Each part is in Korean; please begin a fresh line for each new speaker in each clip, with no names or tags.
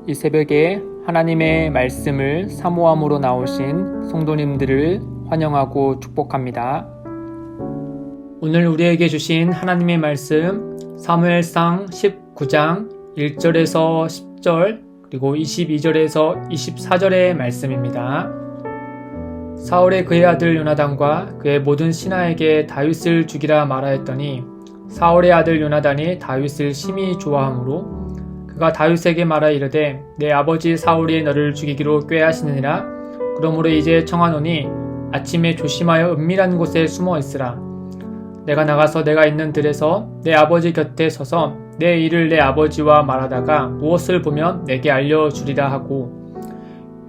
이 새벽에 하나님의 말씀을 사모함으로 나오신 성도님들을 환영하고 축복합니다. 오늘 우리에게 주신 하나님의 말씀 사무엘상 19장 1절에서 10절 그리고 22절에서 24절의 말씀입니다. 사울의 그의 아들 요나단과 그의 모든 신하에게 다윗을 죽이라 말하였더니 사울의 아들 요나단이 다윗을 심히 좋아하므로 그가 다윗에게 말하 이르되 내 아버지 사울이 너를 죽이기로 꾀하시느니라. 그러므로 이제 청하노니 아침에 조심하여 은밀한 곳에 숨어 있으라. 내가 나가서 내가 있는 들에서 내 아버지 곁에 서서 내 일을 내 아버지와 말하다가 무엇을 보면 내게 알려주리라 하고,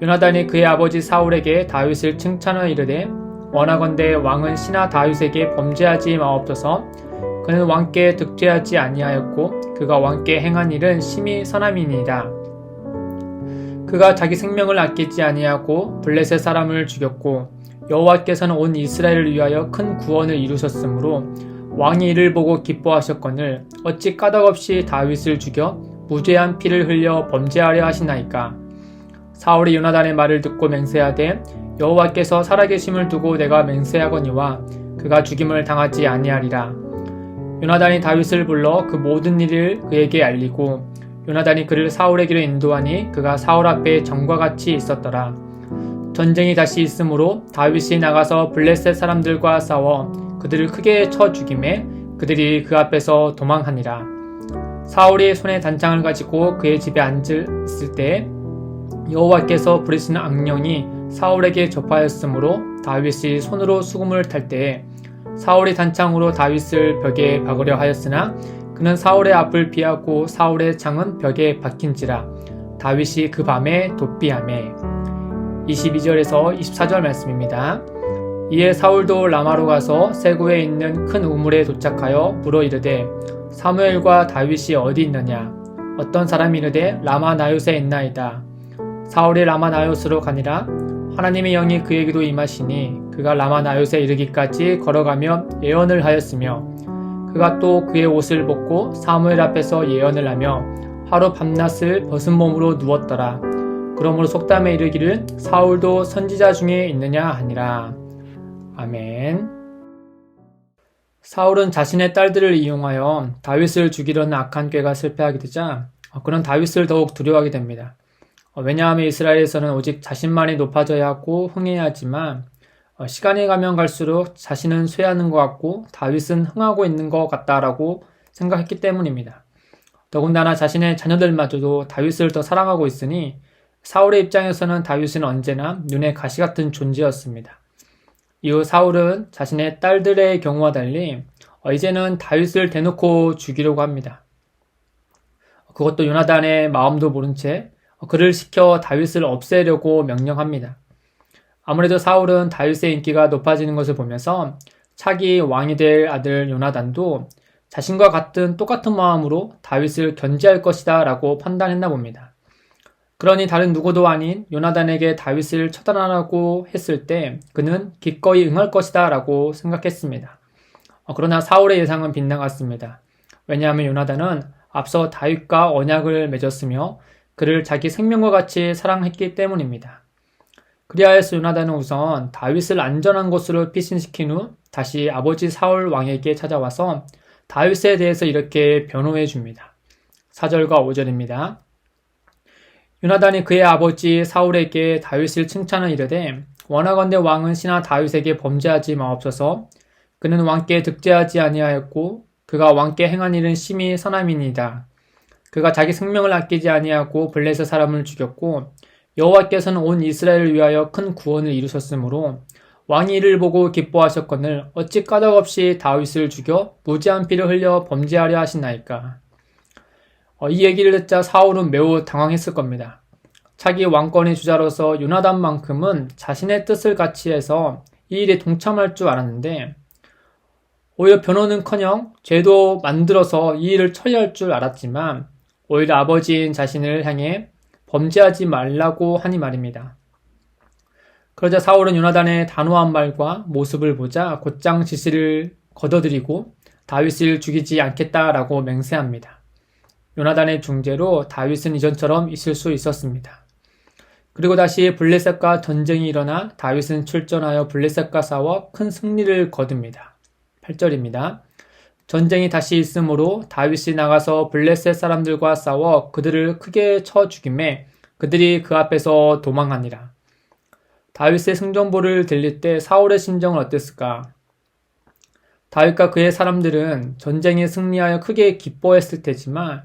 요나단이 그의 아버지 사울에게 다윗을 칭찬하여 이르되 원하건대 왕은 신하 다윗에게 범죄하지 마옵소서. 그는 왕께 득죄하지 아니하였고 그가 왕께 행한 일은 심히 선함이니이다. 그가 자기 생명을 아끼지 아니하고 블레셋 사람을 죽였고 여호와께서는 온 이스라엘을 위하여 큰 구원을 이루셨으므로 왕이 이를 보고 기뻐하셨거늘 어찌 까닭없이 다윗을 죽여 무죄한 피를 흘려 범죄하려 하시나이까. 사울이 요나단의 말을 듣고 맹세하되 여호와께서 살아계심을 두고 내가 맹세하거니와 그가 죽임을 당하지 아니하리라. 요나단이 다윗을 불러 그 모든 일을 그에게 알리고 요나단이 그를 사울에게로 인도하니 그가 사울 앞에 전과 같이 있었더라. 전쟁이 다시 있으므로 다윗이 나가서 블레셋 사람들과 싸워 그들을 크게 쳐 죽이매 그들이 그 앞에서 도망하니라. 사울이 손에 단창을 가지고 그의 집에 앉을 때 여호와께서 부리시는 악령이 사울에게 접하였으므로 다윗이 손으로 수금을 탈 때에 사울이 단창으로 다윗을 벽에 박으려 하였으나 그는 사울의 앞을 피하고 사울의 창은 벽에 박힌지라. 다윗이 그 밤에 도피하매. 22절에서 24절 말씀입니다. 이에 사울도 라마로 가서 세구에 있는 큰 우물에 도착하여 물어 이르되 사무엘과 다윗이 어디 있느냐. 어떤 사람이 이르되 라마 나요스에 있나이다. 사울이 라마 나요스로 가니라. 하나님의 영이 그에게도 임하시니 그가 라마 나요스에 이르기까지 걸어가며 예언을 하였으며 그가 또 그의 옷을 벗고 사무엘 앞에서 예언을 하며 하루 밤낮을 벗은 몸으로 누웠더라. 그러므로 속담에 이르기를 사울도 선지자 중에 있느냐 하니라. 아멘. 사울은 자신의 딸들을 이용하여 다윗을 죽이려는 악한 꾀가 실패하게 되자 그는 다윗을 더욱 두려워하게 됩니다. 왜냐하면 이스라엘에서는 오직 자신만이 높아져야 하고 흥해야 하지만 시간이 가면 갈수록 자신은 쇠하는 것 같고 다윗은 흥하고 있는 것 같다라고 생각했기 때문입니다. 더군다나 자신의 자녀들마저도 다윗을 더 사랑하고 있으니 사울의 입장에서는 다윗은 언제나 눈에 가시 같은 존재였습니다. 이후 사울은 자신의 딸들의 경우와 달리 이제는 다윗을 대놓고 죽이려고 합니다. 그것도 요나단의 마음도 모른 채 그를 시켜 다윗을 없애려고 명령합니다. 아무래도 사울은 다윗의 인기가 높아지는 것을 보면서 차기 왕이 될 아들 요나단도 자신과 똑같은 마음으로 다윗을 견제할 것이다 라고 판단했나 봅니다. 그러니 다른 누구도 아닌 요나단에게 다윗을 처단하라고 했을 때 그는 기꺼이 응할 것이다 라고 생각했습니다. 그러나 사울의 예상은 빗나갔습니다. 왜냐하면 요나단은 앞서 다윗과 언약을 맺었으며 그를 자기 생명과 같이 사랑했기 때문입니다. 그리하여서 요나단은 우선 다윗을 안전한 곳으로 피신시킨 후 다시 아버지 사울 왕에게 찾아와서 다윗에 대해서 이렇게 변호해 줍니다. 4절과 5절입니다. 요나단이 그의 아버지 사울에게 다윗을 칭찬하여 이르되 원하건대 왕은 신하 다윗에게 범죄하지 마옵소서. 그는 왕께 득죄하지 아니하였고 그가 왕께 행한 일은 심히 선함이니이다. 그가 자기 생명을 아끼지 아니하고 블레셋 사람을 죽였고 여호와께서는 온 이스라엘을 위하여 큰 구원을 이루셨으므로 왕이 이를 보고 기뻐하셨거늘 어찌 까닭없이 다윗을 죽여 무죄한 피를 흘려 범죄하려 하시나이까. 이 얘기를 듣자 사울은 매우 당황했을 겁니다. 차기 왕권의 주자로서 요나단만큼은 자신의 뜻을 같이 해서 이 일에 동참할 줄 알았는데 오히려 변호는커녕 죄도 만들어서 이 일을 처리할 줄 알았지만 오히려 아버지인 자신을 향해 범죄하지 말라고 하니 말입니다. 그러자 사울은 요나단의 단호한 말과 모습을 보자 곧장 지시를 거둬들이고 다윗을 죽이지 않겠다라고 맹세합니다. 요나단의 중재로 다윗은 이전처럼 있을 수 있었습니다. 그리고 다시 블레셋과 전쟁이 일어나 다윗은 출전하여 블레셋과 싸워 큰 승리를 거둡니다. 8절입니다. 전쟁이 다시 있으므로 다윗이 나가서 블레셋 사람들과 싸워 그들을 크게 쳐 죽이매 그들이 그 앞에서 도망하니라. 다윗의 승전보를 들릴 때 사울의 심정은 어땠을까? 다윗과 그의 사람들은 전쟁에 승리하여 크게 기뻐했을 테지만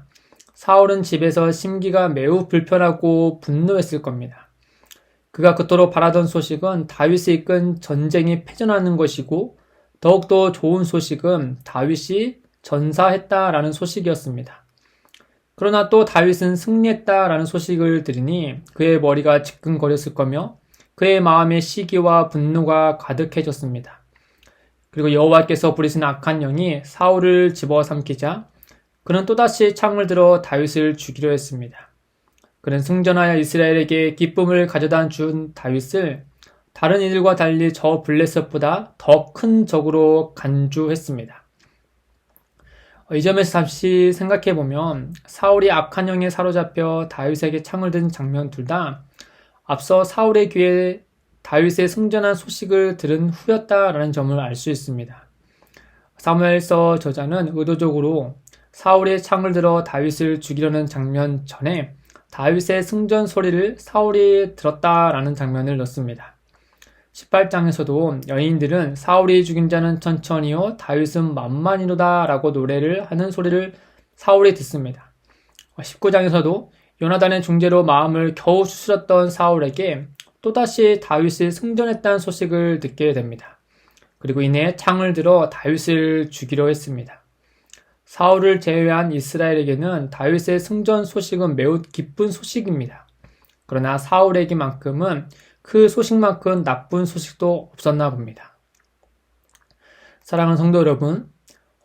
사울은 집에서 심기가 매우 불편하고 분노했을 겁니다. 그가 그토록 바라던 소식은 다윗이 이끈 전쟁이 패전하는 것이고 더욱더 좋은 소식은 다윗이 전사했다라는 소식이었습니다. 그러나 또 다윗은 승리했다라는 소식을 들으니 그의 머리가 지끈거렸을 거며 그의 마음에 시기와 분노가 가득해졌습니다. 그리고 여호와께서 부리신 악한 영이 사울을 집어삼키자 그는 또다시 창을 들어 다윗을 죽이려 했습니다. 그는 승전하여 이스라엘에게 기쁨을 가져다 준 다윗을 다른 이들과 달리 저 블레셋보다 더 큰 적으로 간주했습니다. 이 점에서 잠시 생각해보면 사울이 악한 영에 사로잡혀 다윗에게 창을 든 장면 둘 다 앞서 사울의 귀에 다윗의 승전한 소식을 들은 후였다라는 점을 알 수 있습니다. 사무엘서 저자는 의도적으로 사울이 창을 들어 다윗을 죽이려는 장면 전에 다윗의 승전 소리를 사울이 들었다라는 장면을 넣습니다. 18장에서도 여인들은 사울이 죽인 자는 천천히요 다윗은 만만이로다 라고 노래를 하는 소리를 사울이 듣습니다. 19장에서도 요나단의 중재로 마음을 겨우 추스렸던 사울에게 또다시 다윗이 승전했다는 소식을 듣게 됩니다. 그리고 이내 창을 들어 다윗을 죽이려 했습니다. 사울을 제외한 이스라엘에게는 다윗의 승전 소식은 매우 기쁜 소식입니다. 그러나 사울에게만큼은 그 소식만큼 나쁜 소식도 없었나 봅니다. 사랑하는 성도 여러분,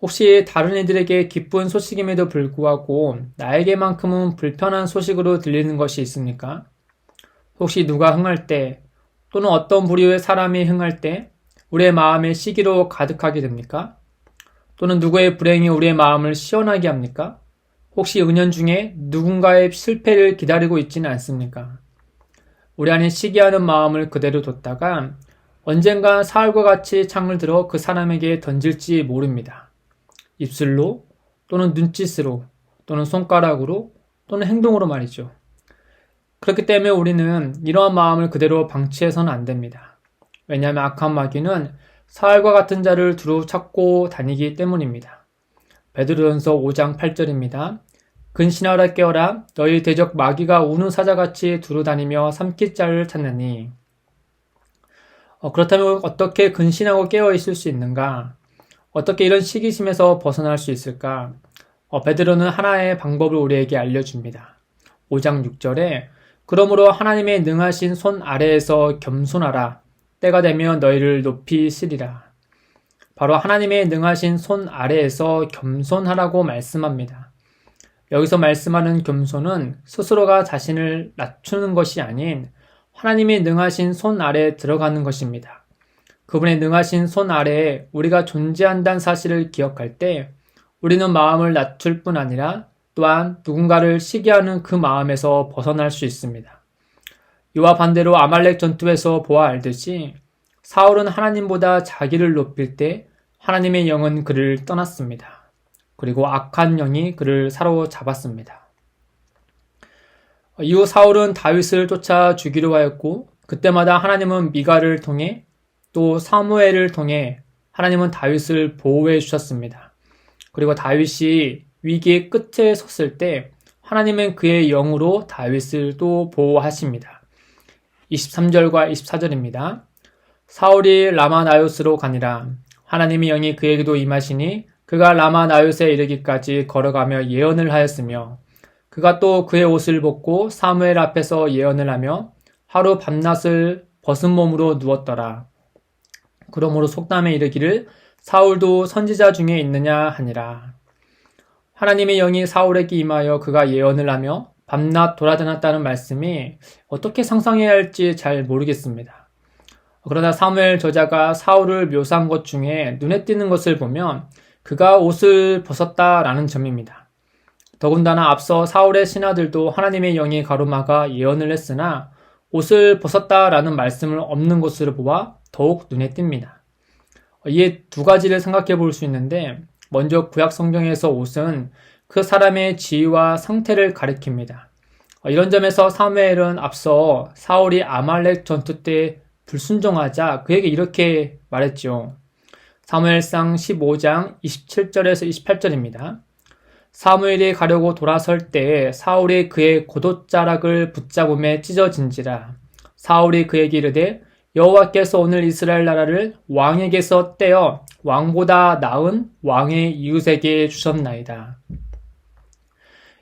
혹시 다른 이들에게 기쁜 소식임에도 불구하고 나에게만큼은 불편한 소식으로 들리는 것이 있습니까? 혹시 누가 흥할 때 또는 어떤 부류의 사람이 흥할 때 우리의 마음에 시기로 가득하게 됩니까? 또는 누구의 불행이 우리의 마음을 시원하게 합니까? 혹시 은연중에 누군가의 실패를 기다리고 있지는 않습니까? 우리 안에 시기하는 마음을 그대로 뒀다가 언젠가 사울과 같이 창을 들어 그 사람에게 던질지 모릅니다. 입술로 또는 눈짓으로 또는 손가락으로 또는 행동으로 말이죠. 그렇기 때문에 우리는 이러한 마음을 그대로 방치해서는 안 됩니다. 왜냐하면 악한 마귀는 사울과 같은 자를 두루 찾고 다니기 때문입니다. 베드로전서 5장 8절입니다. 근신하라 깨어라 너희 대적 마귀가 우는 사자같이 두루 다니며 삼킬 자를 찾느니. 그렇다면 어떻게 근신하고 깨어 있을 수 있는가? 어떻게 이런 시기심에서 벗어날 수 있을까? 베드로는 하나의 방법을 우리에게 알려줍니다. 5장 6절에 그러므로 하나님의 능하신 손 아래에서 겸손하라. 때가 되면 너희를 높이시리라. 바로 하나님의 능하신 손 아래에서 겸손하라고 말씀합니다. 여기서 말씀하는 겸손은 스스로가 자신을 낮추는 것이 아닌 하나님의 능하신 손 아래에 들어가는 것입니다. 그분의 능하신 손 아래에 우리가 존재한다는 사실을 기억할 때 우리는 마음을 낮출 뿐 아니라 또한 누군가를 시기하는 그 마음에서 벗어날 수 있습니다. 이와 반대로 아말렉 전투에서 보아 알듯이 사울은 하나님보다 자기를 높일 때 하나님의 영은 그를 떠났습니다. 그리고 악한 영이 그를 사로잡았습니다. 이후 사울은 다윗을 쫓아 죽이려 하였고 그때마다 하나님은 미가를 통해 또 사무엘을 통해 하나님은 다윗을 보호해 주셨습니다. 그리고 다윗이 위기의 끝에 섰을 때 하나님은 그의 영으로 다윗을 또 보호하십니다. 23절과 24절입니다. 사울이 라마나요스로 가니라. 하나님의 영이 그에게도 임하시니 그가 라마나요스에 이르기까지 걸어가며 예언을 하였으며 그가 또 그의 옷을 벗고 사무엘 앞에서 예언을 하며 하루 밤낮을 벗은 몸으로 누웠더라. 그러므로 속담에 이르기를 사울도 선지자 중에 있느냐 하니라. 하나님의 영이 사울에게 임하여 그가 예언을 하며 밤낮 돌아다녔다는 말씀이 어떻게 상상해야 할지 잘 모르겠습니다. 그러나 사무엘 저자가 사울을 묘사한 것 중에 눈에 띄는 것을 보면 그가 옷을 벗었다라는 점입니다. 더군다나 앞서 사울의 신하들도 하나님의 영이 가로막아 예언을 했으나 옷을 벗었다라는 말씀을 없는 것으로 보아 더욱 눈에 띕니다. 이에 두 가지를 생각해 볼 수 있는데, 먼저 구약 성경에서 옷은 그 사람의 지위와 상태를 가리킵니다. 이런 점에서 사무엘은 앞서 사울이 아말렉 전투 때 불순종하자 그에게 이렇게 말했죠. 사무엘상 15장 27절에서 28절입니다. 사무엘이 가려고 돌아설 때에 사울이 그의 겉옷자락을 붙잡음에 찢어진지라. 사울이 그에게 이르되 여호와께서 오늘 이스라엘 나라를 왕에게서 떼어 왕보다 나은 왕의 이웃에게 주셨나이다.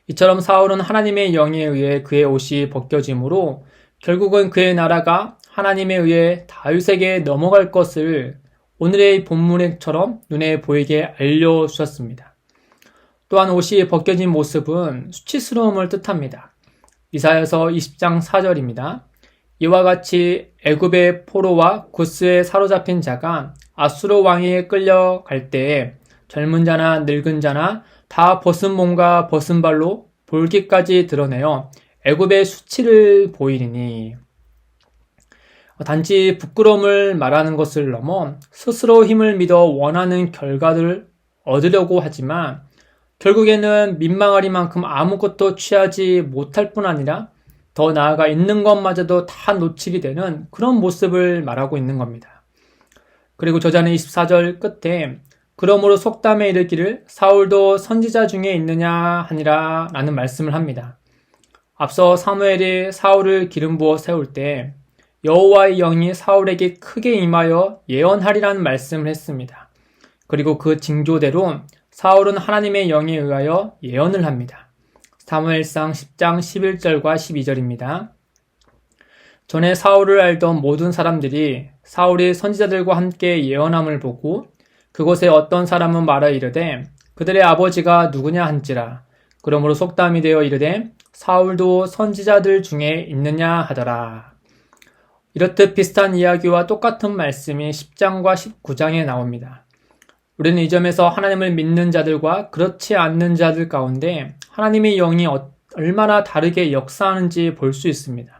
이처럼 사울은 하나님의 영에 의해 그의 옷이 벗겨지므로 결국은 그의 나라가 하나님에 의해 다윗에게 넘어갈 것을 오늘의 본문처럼 눈에 보이게 알려주셨습니다. 또한 옷이 벗겨진 모습은 수치스러움을 뜻합니다. 이사야서 20장 4절입니다. 이와 같이 애굽의 포로와 구스에 사로잡힌 자가 아수르 왕에게 끌려갈 때에 젊은 자나 늙은 자나 다 벗은 몸과 벗은 발로 볼기까지 드러내어 애굽의 수치를 보이리니, 단지 부끄러움을 말하는 것을 넘어 스스로 힘을 믿어 원하는 결과를 얻으려고 하지만 결국에는 민망하리만큼 아무것도 취하지 못할 뿐 아니라 더 나아가 있는 것마저도 다 놓치게 되는 그런 모습을 말하고 있는 겁니다. 그리고 저자는 24절 끝에 그러므로 속담에 이르기를 사울도 선지자 중에 있느냐 하니라 라는 말씀을 합니다. 앞서 사무엘이 사울을 기름 부어 세울 때 여호와의 영이 사울에게 크게 임하여 예언하리라는 말씀을 했습니다. 그리고 그 징조대로 사울은 하나님의 영에 의하여 예언을 합니다. 사무엘상 10장 11절과 12절입니다. 전에 사울을 알던 모든 사람들이 사울이 선지자들과 함께 예언함을 보고 그곳에 어떤 사람은 말하 이르되 그들의 아버지가 누구냐 한지라. 그러므로 속담이 되어 이르되 사울도 선지자들 중에 있느냐 하더라. 이렇듯 비슷한 이야기와 똑같은 말씀이 10장과 19장에 나옵니다. 우리는 이 점에서 하나님을 믿는 자들과 그렇지 않는 자들 가운데 하나님의 영이 얼마나 다르게 역사하는지 볼 수 있습니다.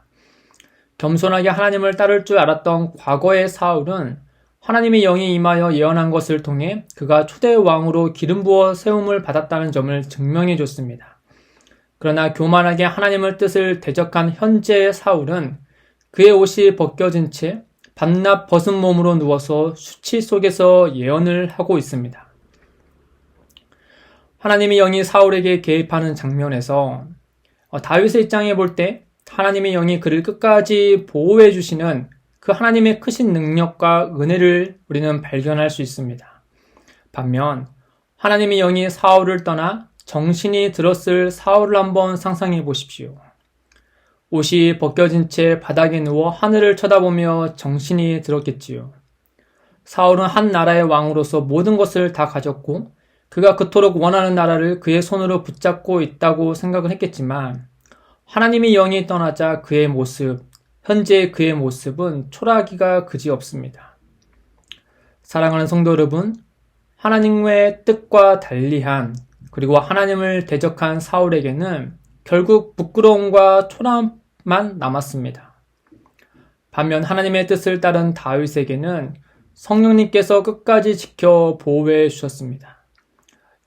겸손하게 하나님을 따를 줄 알았던 과거의 사울은 하나님의 영이 임하여 예언한 것을 통해 그가 초대 왕으로 기름 부어 세움을 받았다는 점을 증명해 줬습니다. 그러나 교만하게 하나님의 뜻을 대적한 현재의 사울은 그의 옷이 벗겨진 채 밤낮 벗은 몸으로 누워서 수치 속에서 예언을 하고 있습니다. 하나님의 영이 사울에게 개입하는 장면에서 다윗의 입장에 볼 때 하나님의 영이 그를 끝까지 보호해 주시는 그 하나님의 크신 능력과 은혜를 우리는 발견할 수 있습니다. 반면 하나님의 영이 사울을 떠나 정신이 들었을 사울을 한번 상상해 보십시오. 옷이 벗겨진 채 바닥에 누워 하늘을 쳐다보며 정신이 들었겠지요. 사울은 한 나라의 왕으로서 모든 것을 다 가졌고 그가 그토록 원하는 나라를 그의 손으로 붙잡고 있다고 생각을 했겠지만 하나님의 영이 떠나자 그의 모습, 현재의 그의 모습은 초라하기가 그지없습니다. 사랑하는 성도 여러분, 하나님의 뜻과 달리한 그리고 하나님을 대적한 사울에게는 결국 부끄러움과 초라함만 남았습니다. 반면 하나님의 뜻을 따른 다윗에게는 성령님께서 끝까지 지켜 보호해 주셨습니다.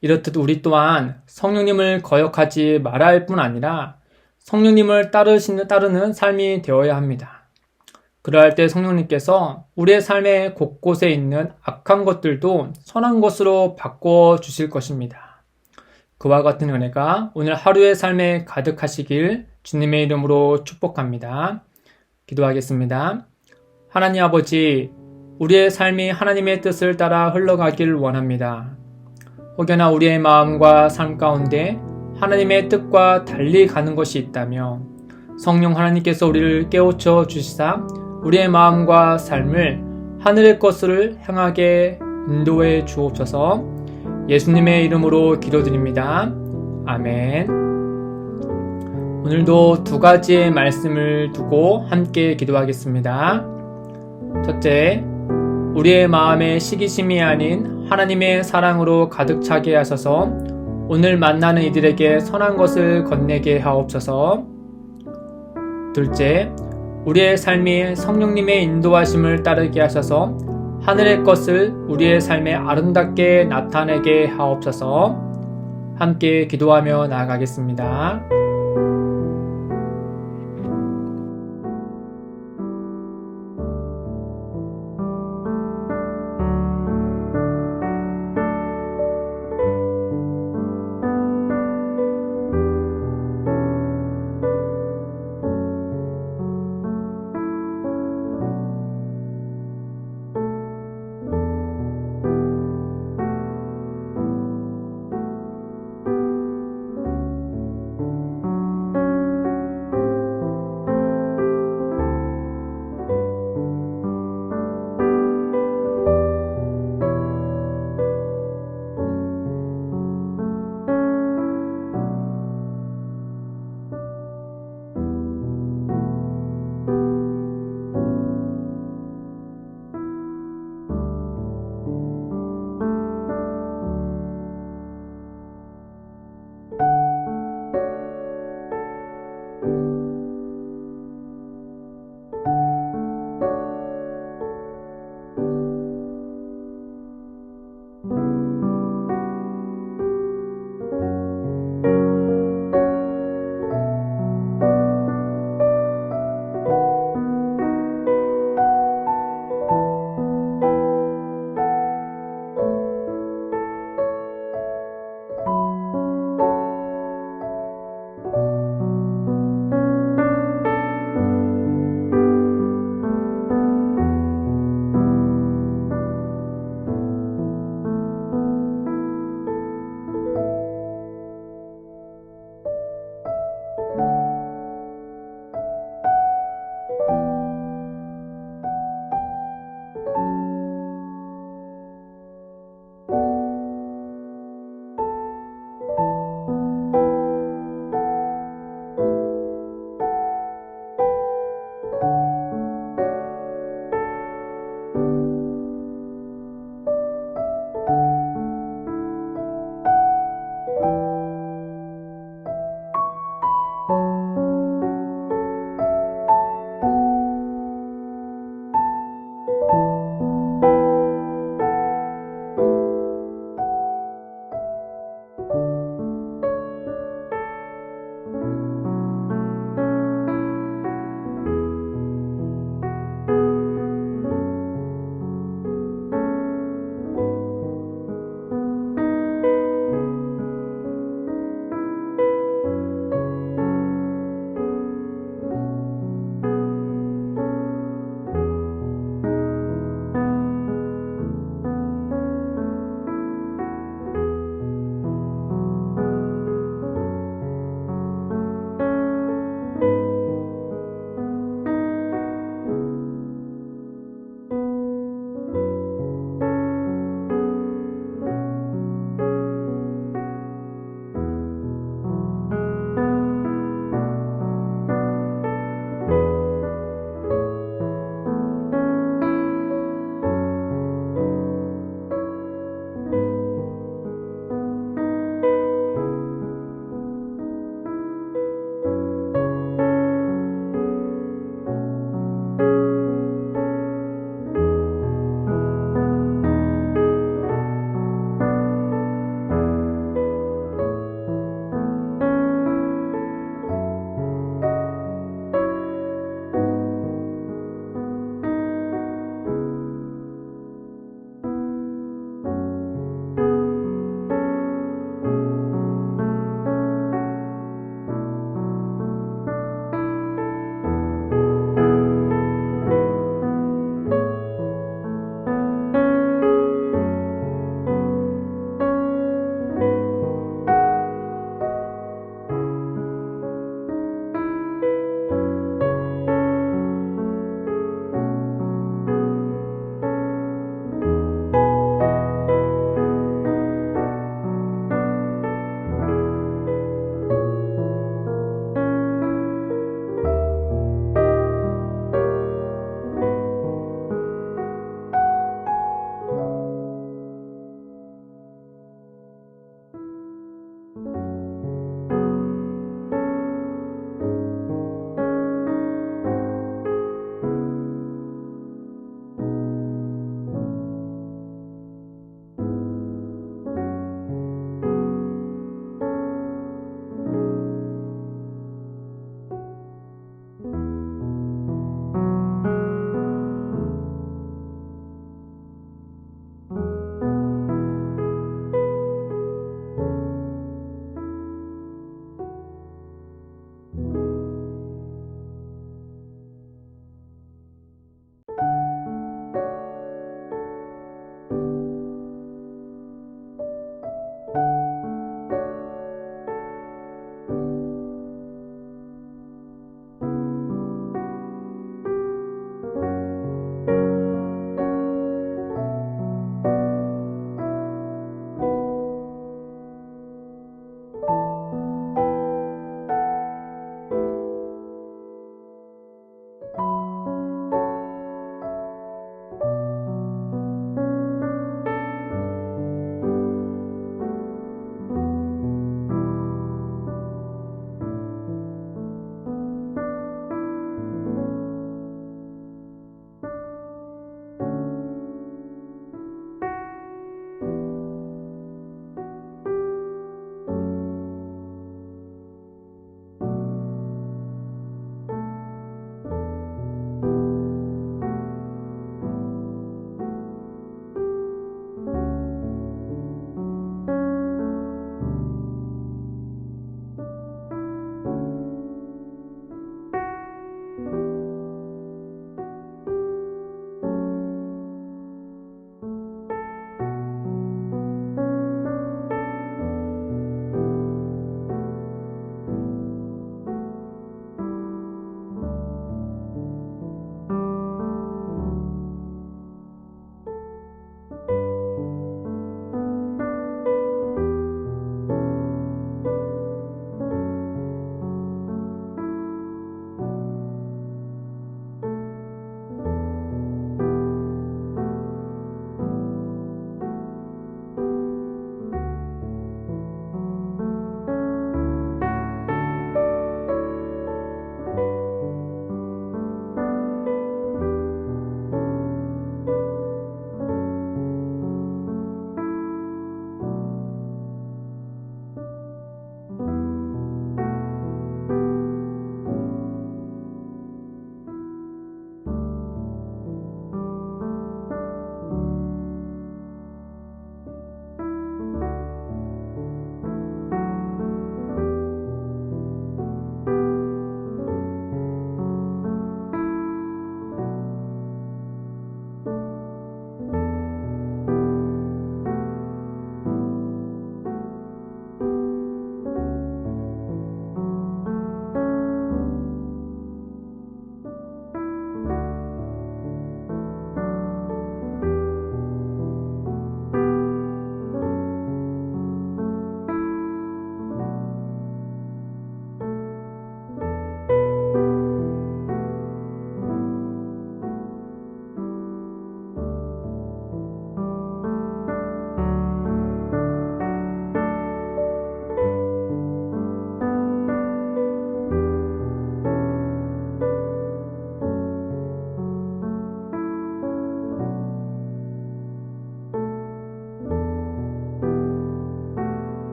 이렇듯 우리 또한 성령님을 거역하지 말아야 할 뿐 아니라 성령님을 따르는 삶이 되어야 합니다. 그러할 때 성령님께서 우리의 삶의 곳곳에 있는 악한 것들도 선한 것으로 바꿔 주실 것입니다. 그와 같은 은혜가 오늘 하루의 삶에 가득하시길 주님의 이름으로 축복합니다. 기도하겠습니다. 하나님 아버지, 우리의 삶이 하나님의 뜻을 따라 흘러가길 원합니다. 혹여나 우리의 마음과 삶 가운데 하나님의 뜻과 달리 가는 것이 있다며 성령 하나님께서 우리를 깨우쳐 주시사 우리의 마음과 삶을 하늘의 것을 향하게 인도해 주옵소서. 예수님의 이름으로 기도드립니다. 아멘. 오늘도 두 가지의 말씀을 두고 함께 기도하겠습니다. 첫째, 우리의 마음에 시기심이 아닌 하나님의 사랑으로 가득 차게 하셔서 오늘 만나는 이들에게 선한 것을 건네게 하옵소서. 둘째, 우리의 삶이 성령님의 인도하심을 따르게 하셔서 하늘의 것을 우리의 삶에 아름답게 나타내게 하옵소서. 함께 기도하며 나아가겠습니다.